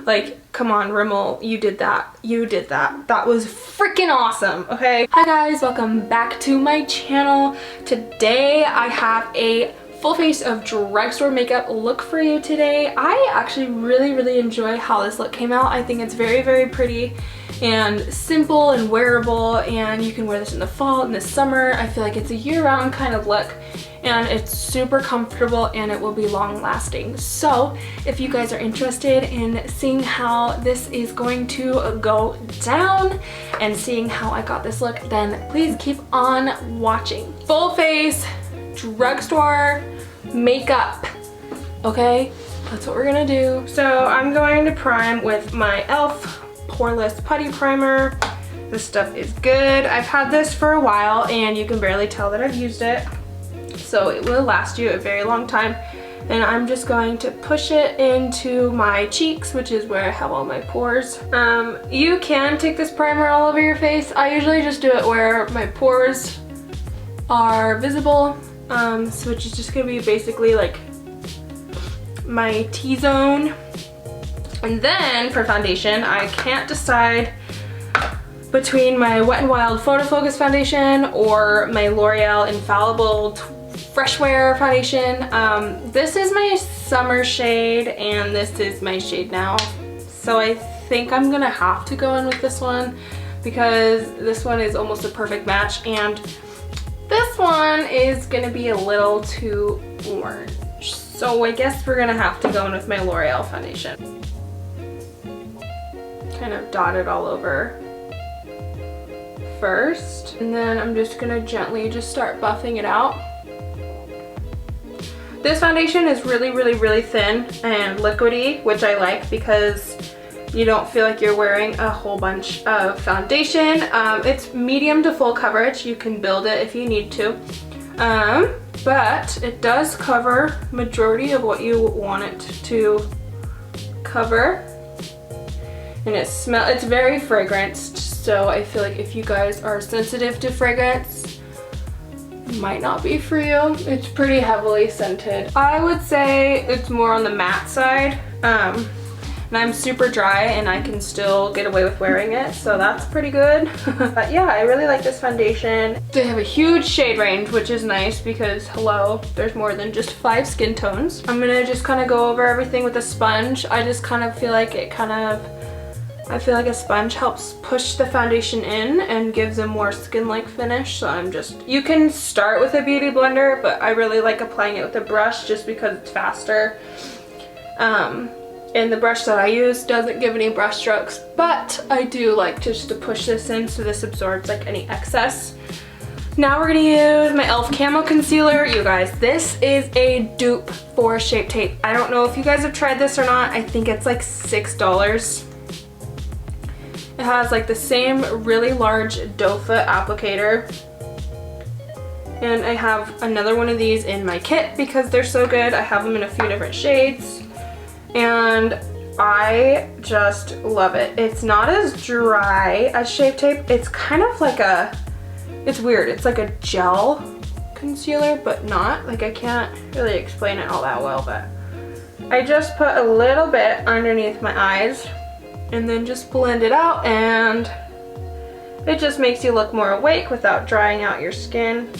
Like, come on, Rimmel, you did that. You did that. That was freaking awesome, okay? Hi guys, welcome back to my channel. Today I have a full face of drugstore makeup look for you today. I actually really enjoy how this look came out. I think it's very pretty and simple and wearable, and you can wear this in the fall and the summer. I feel like it's a year-round kind of look, and it's super comfortable and it will be long lasting. So if you guys are interested in seeing how this is going to go down and seeing how I got this look, then please keep on watching. Full face drugstore makeup, okay? That's what we're gonna do. So I'm going to prime with my e.l.f. Poreless Putty Primer. This stuff is good. I've had this for a while and you can barely tell that I've used it. So it will last you a very long time. And I'm just going to push it into my cheeks, which is where I have all my pores. You can take this primer all over your face. I usually just do it where my pores are visible, which is just gonna be basically like my T-zone. And then for foundation, I can't decide between my Wet n Wild Photo Focus foundation or my L'Oreal Infallible Fresh Wear foundation. This is my summer shade and this is my shade now. So I think I'm gonna have to go in with this one because this one is almost a perfect match, and this one is gonna be a little too orange. So I guess we're gonna have to go in with my L'Oreal foundation. Kind of dot it all over first, and then I'm just gonna gently just start buffing it out. This foundation is really thin and liquidy, which I like because you don't feel like you're wearing a whole bunch of foundation. It's medium to full coverage. You can build it if you need to, but it does cover majority of what you want it to cover. And it's very fragranced, so I feel like if you guys are sensitive to fragrance, it might not be for you. It's pretty heavily scented. I would say it's more on the matte side, and I'm super dry and I can still get away with wearing it, so that's pretty good. But yeah, I really like this foundation. They have a huge shade range, which is nice because, hello, there's more than just 5 skin tones. I'm gonna just kind of go over everything with a sponge. I just kind of feel like I feel like a sponge helps push the foundation in and gives a more skin-like finish. So you can start with a beauty blender, but I really like applying it with a brush just because it's faster. And the brush that I use doesn't give any brush strokes, but I do like just to push this in so this absorbs like any excess. Now we're gonna use my e.l.f. Camo Concealer. You guys, this is a dupe for Shape Tape. I don't know if you guys have tried this or not. I think it's like $6. It has like the same really large doe foot applicator. And I have another one of these in my kit because they're so good. I have them in a few different shades. And I just love it. It's not as dry as Shape Tape. It's kind of like it's weird. It's like a gel concealer, but not. Like, I can't really explain it all that well, but I just put a little bit underneath my eyes and then just blend it out, and it just makes you look more awake without drying out your skin.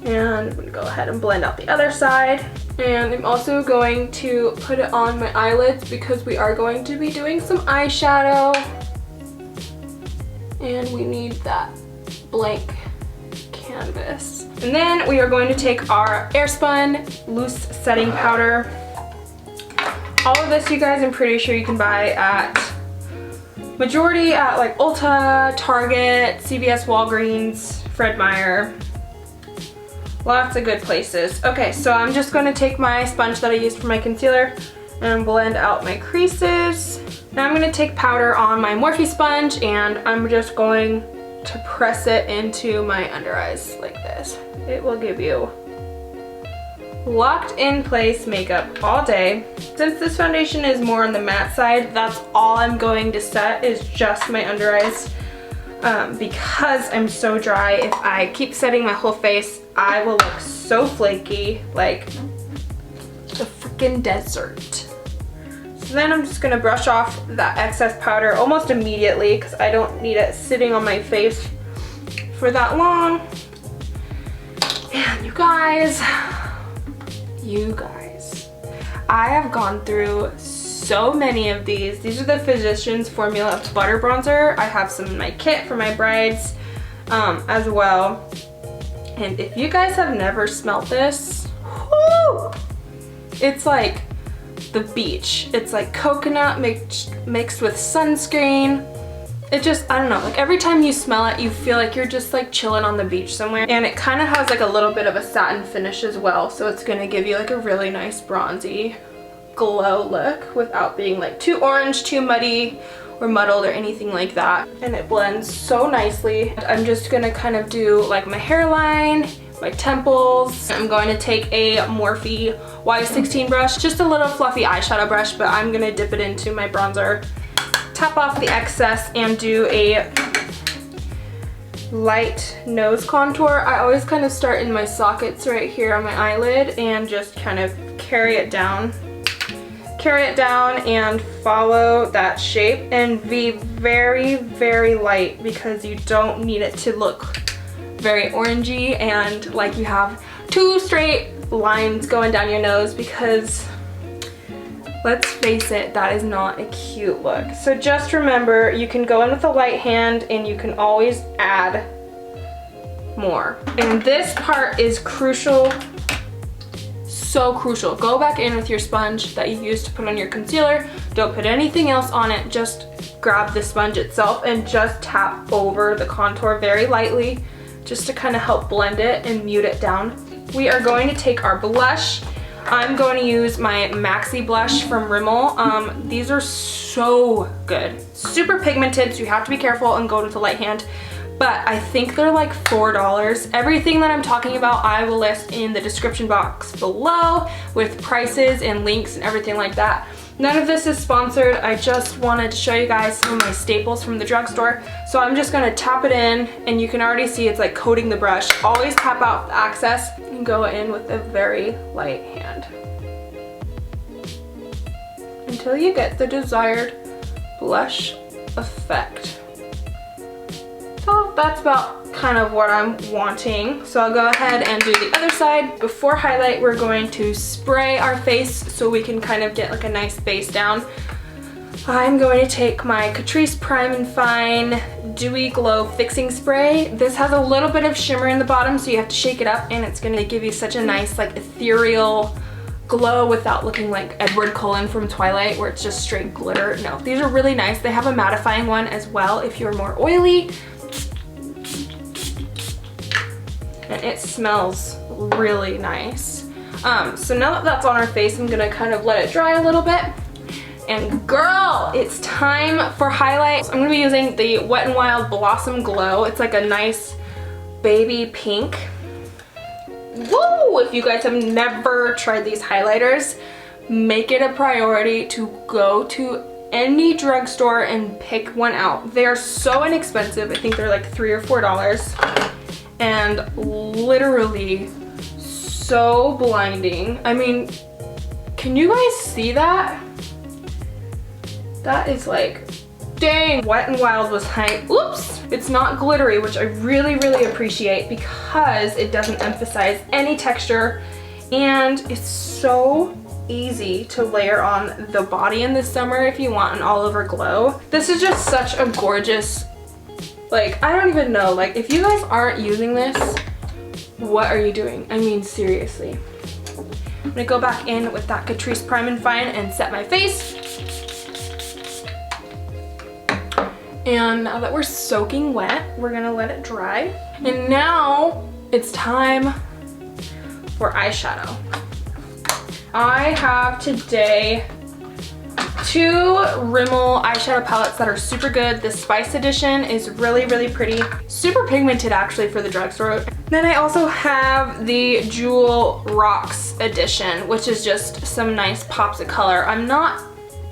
And I'm gonna go ahead and blend out the other side. And I'm also going to put it on my eyelids because we are going to be doing some eyeshadow. And we need that blank canvas. And then we are going to take our Airspun Loose Setting Powder. All of this, you guys, I'm pretty sure you can buy at majority at like Ulta, Target, CVS, Walgreens, Fred Meyer. Lots of good places. Okay, so I'm just going to take my sponge that I used for my concealer and blend out my creases. Now I'm going to take powder on my Morphe sponge and I'm just going to press it into my under eyes like this. It will give you locked in place makeup all day. Since this foundation is more on the matte side, that's all I'm going to set is just my under eyes. Because I'm so dry, if I keep setting my whole face, I will look so flaky, like the freaking desert. So then I'm just gonna brush off that excess powder almost immediately because I don't need it sitting on my face for that long. And you guys, I have gone through so many of these. These are the Physicians Formula Butter Bronzer. I have some in my kit for my brides as well. And if you guys have never smelled this, whoo, it's like the beach. It's like coconut mixed with sunscreen. It just, I don't know, like every time you smell it, you feel like you're just like chilling on the beach somewhere. And it kind of has like a little bit of a satin finish as well. So it's gonna give you like a really nice bronzy glow look without being like too orange, too muddy, or muddled or anything like that. And it blends so nicely. I'm just gonna kind of do like my hairline, my temples. I'm going to take a Morphe Y16 brush, just a little fluffy eyeshadow brush, but I'm gonna dip it into my bronzer, tap off the excess, and do a light nose contour. I always kind of start in my sockets right here on my eyelid and just kind of carry it down and follow that shape, and be very, very light because you don't need it to look very orangey and like you have two straight lines going down your nose, because let's face it, that is not a cute look. So just remember, you can go in with a light hand and you can always add more. And this part is crucial. So crucial. Go back in with your sponge that you used to put on your concealer. Don't put anything else on it. Just grab the sponge itself and just tap over the contour very lightly, just to kind of help blend it and mute it down. We are going to take our blush. I'm going to use my Maxi blush from Rimmel. These are so good. Super pigmented, so you have to be careful and go with the light hand. But I think they're like $4. Everything that I'm talking about I will list in the description box below with prices and links and everything like that. None of this is sponsored. I just wanted to show you guys some of my staples from the drugstore. So I'm just gonna tap it in, and you can already see it's like coating the brush. Always tap out the excess and go in with a very light hand until you get the desired blush effect. So that's about kind of what I'm wanting. So I'll go ahead and do the other side. Before highlight, we're going to spray our face so we can kind of get like a nice base down. I'm going to take my Catrice Prime and Fine Dewy Glow Fixing Spray. This has a little bit of shimmer in the bottom, so you have to shake it up, and it's gonna give you such a nice like ethereal glow without looking like Edward Cullen from Twilight, where it's just straight glitter. No, these are really nice. They have a mattifying one as well if you're more oily. And it smells really nice. So now that that's on our face, I'm gonna kind of let it dry a little bit. And girl, it's time for highlights. I'm gonna be using the Wet n Wild Blossom Glow. It's like a nice baby pink. Woo! If you guys have never tried these highlighters, make it a priority to go to any drugstore and pick one out. They are so inexpensive. I think they're like $3 or $4. And literally so blinding. I mean, can you guys see that? That is like, dang. Wet n Wild was like, oops, it's not glittery, which I really, really appreciate because it doesn't emphasize any texture, and it's so easy to layer on the body in the summer if you want an all-over glow. This is just such a gorgeous, like, I don't even know, like, if you guys aren't using this, what are you doing? I mean, seriously. I'm gonna go back in with that Catrice Prime and Fine and set my face. And now that we're soaking wet, we're gonna let it dry. And now it's time for eyeshadow. I have today two Rimmel eyeshadow palettes that are super good. The Spice Edition is really, really pretty. Super pigmented actually for the drugstore. Then I also have the Jewel Rocks Edition, which is just some nice pops of color. I'm not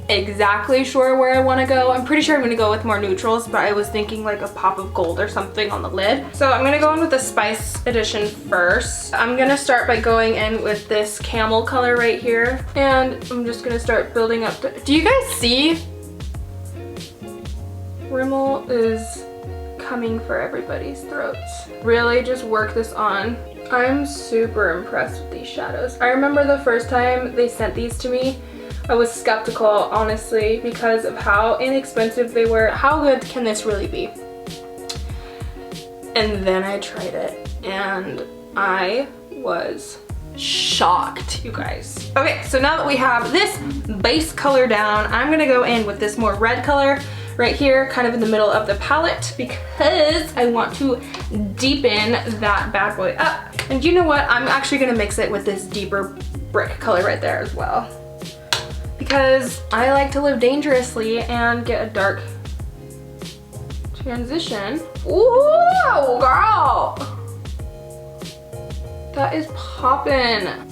exactly sure where I want to go. I'm pretty sure I'm going to go with more neutrals, but I was thinking like a pop of gold or something on the lid. So I'm going to go in with the Spice Edition first. I'm going to start by going in with this camel color right here. And I'm just going to start building up. Do you guys see? Rimmel is coming for everybody's throats. Really just work this on. I'm super impressed with these shadows. I remember the first time they sent these to me, I was skeptical, honestly, because of how inexpensive they were. How good can this really be? And then I tried it and I was shocked, you guys. Okay, so now that we have this base color down, I'm gonna go in with this more red color right here, kind of in the middle of the palette, because I want to deepen that bad boy up. And you know what? I'm actually gonna mix it with this deeper brick color right there as well, because I like to live dangerously and get a dark transition. Ooh, girl! That is poppin'.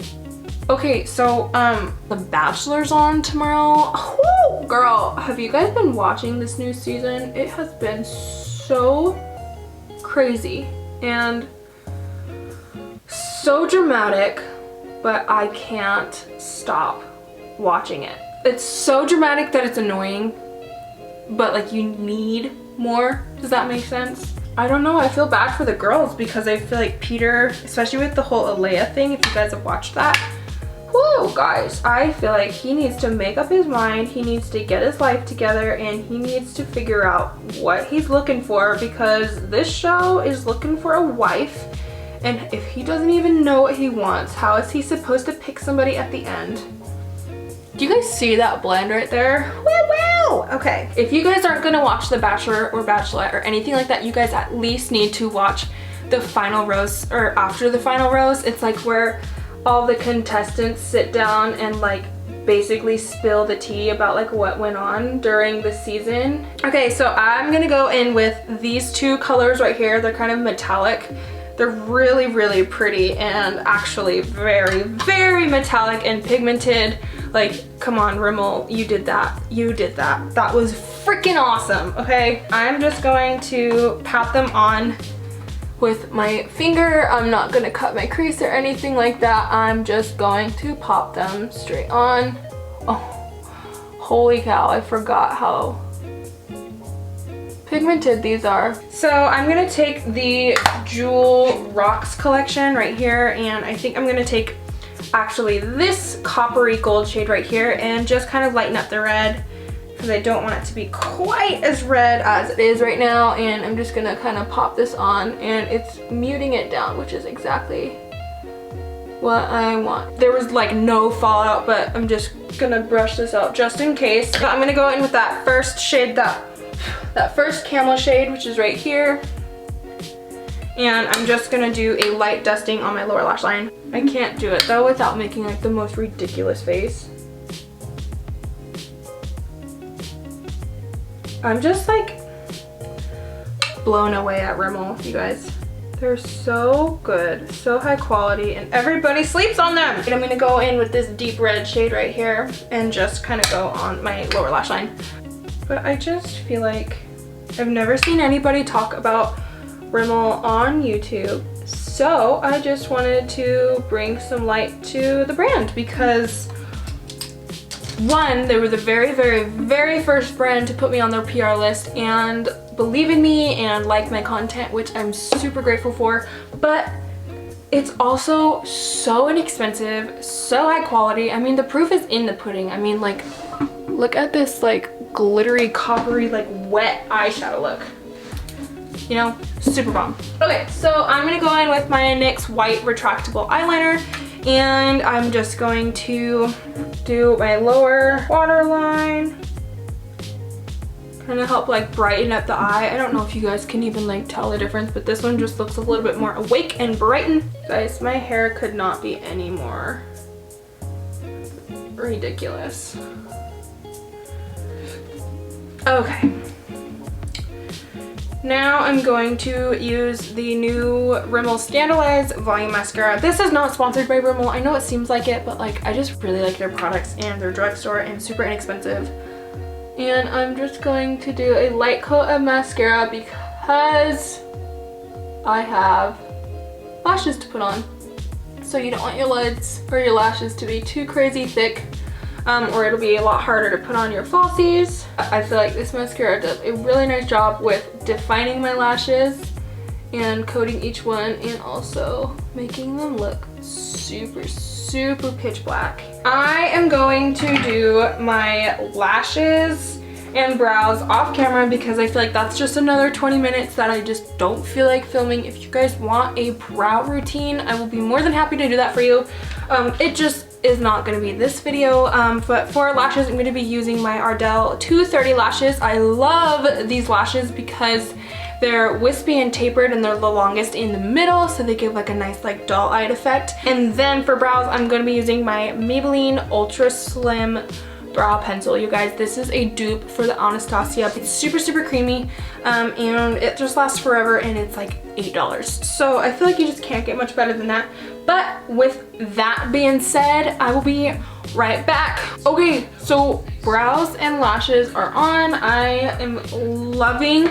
Okay, so The Bachelor's on tomorrow. Woo, girl, have you guys been watching this new season? It has been so crazy and so dramatic, but I can't stop watching it. It's so dramatic that it's annoying, but like you need more. Does that make sense? I don't know, I feel bad for the girls because I feel like Peter, especially with the whole Alea thing, if you guys have watched that, whoa, guys, I feel like he needs to make up his mind, he needs to get his life together, and he needs to figure out what he's looking for, because this show is looking for a wife, and if he doesn't even know what he wants, how is he supposed to pick somebody at the end? Do you guys see that blend right there? Woo woo! Okay, if you guys aren't gonna watch The Bachelor or Bachelorette or anything like that, you guys at least need to watch the final rose, or after the final rose. It's like where all the contestants sit down and like basically spill the tea about like what went on during the season. Okay, so I'm gonna go in with these two colors right here. They're kind of metallic. They're really, really pretty and actually very, very metallic and pigmented. Like, come on, Rimmel, you did that. You did that. That was freaking awesome, okay? I'm just going to pat them on with my finger. I'm not gonna cut my crease or anything like that. I'm just going to pop them straight on. Oh, holy cow, I forgot how pigmented these are. So I'm gonna take the Jewel Rocks collection right here, and I think I'm gonna take actually this coppery gold shade right here and just kind of lighten up the red, because I don't want it to be quite as red as it is right now. And I'm just gonna kind of pop this on, and it's muting it down, which is exactly what I want. There was like no fallout, but I'm just gonna brush this out just in case. So I'm gonna go in with that first shade, that first camel shade, which is right here. And I'm just gonna do a light dusting on my lower lash line. I can't do it though without making like the most ridiculous face. I'm just like blown away at Rimmel, you guys. They're so good, so high quality, and everybody sleeps on them. And I'm gonna go in with this deep red shade right here and just kind of go on my lower lash line. But I just feel like I've never seen anybody talk about Rimmel on YouTube, so I just wanted to bring some light to the brand, because one, they were the very, very, very first brand to put me on their PR list and believe in me and like my content, which I'm super grateful for, but it's also so inexpensive, so high quality. I mean, the proof is in the pudding. I mean, like, look at this like glittery, coppery, like wet eyeshadow look. You know, super bomb. Okay, so I'm gonna go in with my NYX white retractable eyeliner, and I'm just going to do my lower waterline, kind of help like brighten up the eye. I don't know if you guys can even like tell the difference, but this one just looks a little bit more awake and brightened. Guys, my hair could not be any more ridiculous. Okay. Now I'm going to use the new Rimmel Scandaleyes Volume Mascara. This is not sponsored by Rimmel. I know it seems like it, but like I just really like their products, and their drugstore and super inexpensive. And I'm just going to do a light coat of mascara because I have lashes to put on. So you don't want your lids or your lashes to be too crazy thick, or it'll be a lot harder to put on your falsies. I feel like this mascara does a really nice job with defining my lashes and coating each one, and also making them look super, super pitch black. I am going to do my lashes and brows off camera because I feel like that's just another 20 minutes that I just don't feel like filming. If you guys want a brow routine, I will be more than happy to do that for you. It just is not going to be this video, but for lashes I'm going to be using my Ardell 230 lashes. I love these lashes because they're wispy and tapered and they're the longest in the middle, so they give like a nice like doll-eyed effect. And then for brows, I'm going to be using my Maybelline Ultra Slim Brow Pencil. You guys, this is a dupe for the Anastasia. It's super, super creamy, and it just lasts forever, and it's like $8. So I feel like you just can't get much better than that. But with that being said, I will be right back. Okay, so brows and lashes are on. I am loving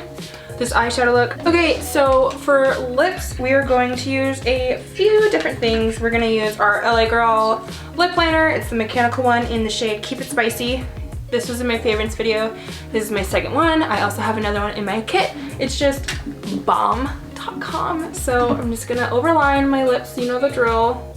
this eyeshadow look. Okay, so for lips, we are going to use a few different things. We're gonna use our LA Girl lip liner. It's the mechanical one in the shade Keep It Spicy. This was in my favorites video. This is my second one. I also have another one in my kit. It's just bomb.com. So I'm just gonna overline my lips, you know the drill.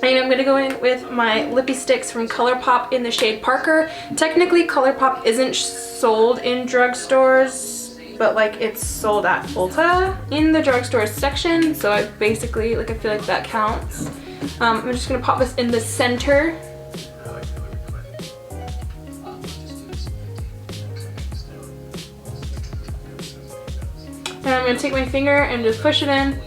And I'm going to go in with my lippy sticks from ColourPop in the shade Parker. Technically, ColourPop isn't sold in drugstores, but like it's sold at Ulta in the drugstore section. So I basically, like, I feel like that counts. I'm just going to pop this in the center. And I'm going to take my finger and just push it in.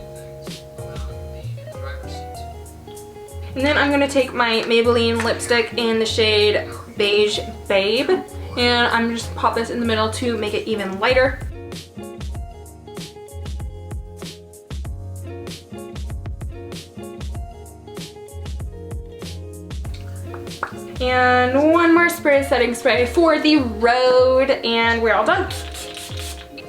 And then I'm going to take my Maybelline lipstick in the shade Beige Babe, and I'm just pop this in the middle to make it even lighter. And one more spray, setting spray for the road, and we're all done.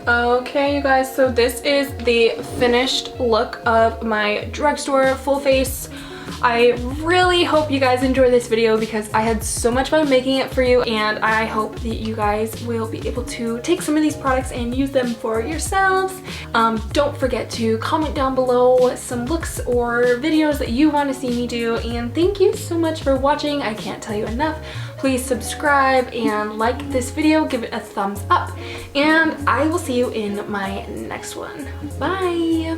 Okay, you guys, so this is the finished look of my drugstore full face. I really hope you guys enjoyed this video because I had so much fun making it for you, and I hope that you guys will be able to take some of these products and use them for yourselves. Don't forget to comment down below some looks or videos that you want to see me do, and thank you so much for watching. I can't tell you enough. Please subscribe and like this video, give it a thumbs up, and I will see you in my next one. Bye!